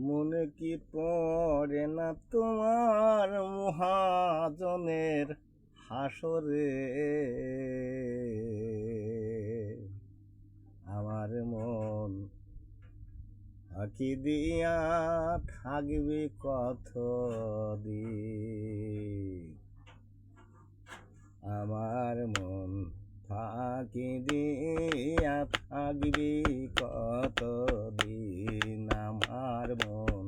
মনে কি পড়ে না তোমার মহাজনের হাসরে? আমার মন ফাঁকি দিয়া থাকবে কত দিন? আমার মন ফাঁকি দিয়া থাকবে কত দিন? আমার মন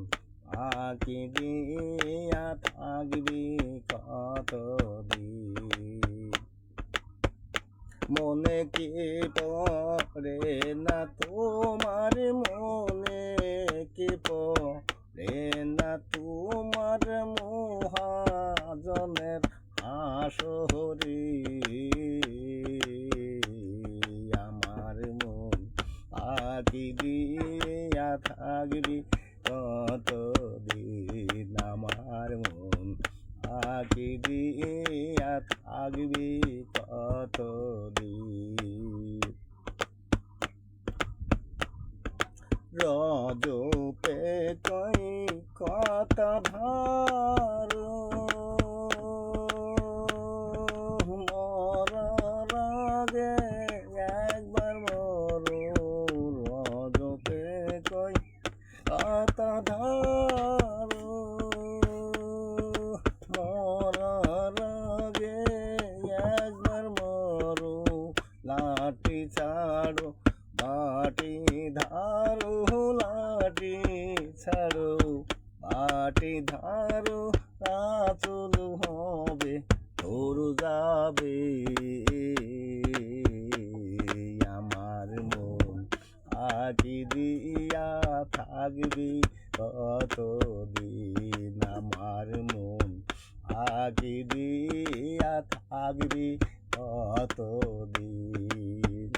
ফাঁকি দিয়া থাকবে কত দিন? মনে কি পড়ে না তোমার, মনে কি পড়ে না তোমার মহাজনের হাসরে? আমার মন ফাঁকি দিয়া থাকবি কত দিন? আমার মন ফাঁকি দিয়া থাকবি কত দিন? রজপে কই কথা ভালো, মরার আগে একবার মরো। রজপে কই কথা ধারো, মরার আগে একবার মরো। লাঠি ছাড়ো বাটি ধারো, লাঠি ছাড়ো বাটি ধারো। আচল হবে তোর যাবে। আমার মন ফাঁকি দিয়া থাকবি কত দিন? আমার মন ফাঁকি দিয়া থাকবি কত দিন?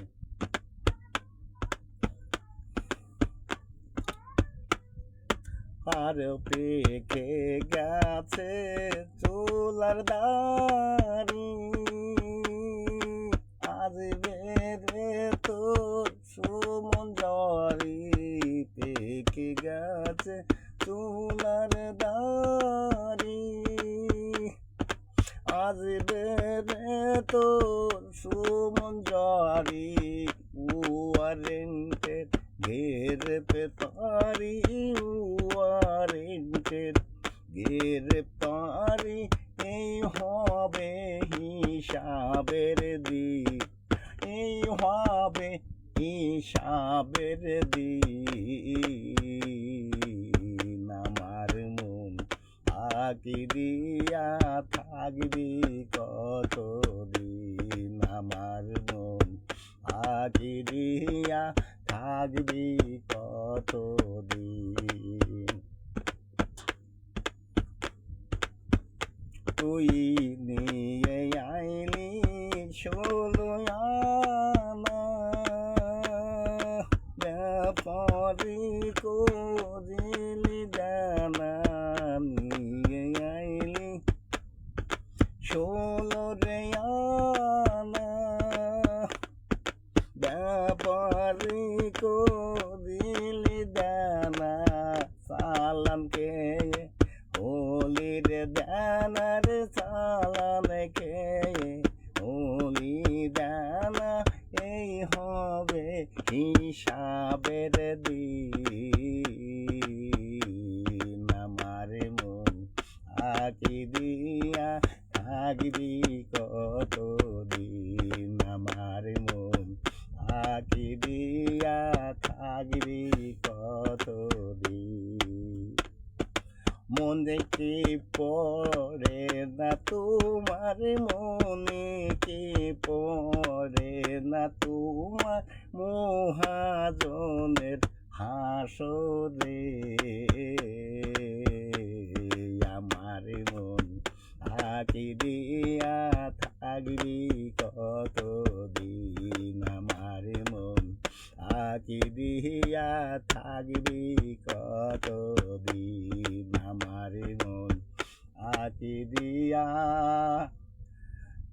আর পেকে গেছে চুলার দাড়ি, আজ বেড়ে তোর সুমন জরি। পেকে গেছে চুলার দাড়ি, আজ বেড়ে তোর সুমন জরি। ওয়ারেন্টেড গ্রেপ্তারি, ওয়ারেন্টেড গ্রেপ্তারি। এই হবে হিসাবের দিন, এই হবে হিসাবের দিন। আমার মন ফাঁকি দিয়া থাকবি কত দিন? আমার মন ফাঁকি দিয়া থাকবি কত দিন? তুই নিয়ে আইলি 16 আনা, ব্যাপারি করিলি জানা। নিয়ে আইলি 16 আনা, ব্যাপারি করিলি জানা। সালাম কে হলির দানার, সালাম কে হলি দানা। এই হবে হিসাবের দিন। আমার মন ফাঁকি দিয়া থাকবি কত দিন? আমার মন ফাঁকি দিয়া থাকবি কত দিন? মন দেখে পড়ে না তোমার, মনে কে পড়ে না তোমার মহাজনের হাসরে? আমার মন ফাঁকি দিয়া থাকবি কত দিন? আমার মন ফাঁকি দিয়া থাকবি কত দিন? আমার মন ফাঁকি দিয়া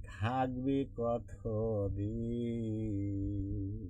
থাকবি কত দিন?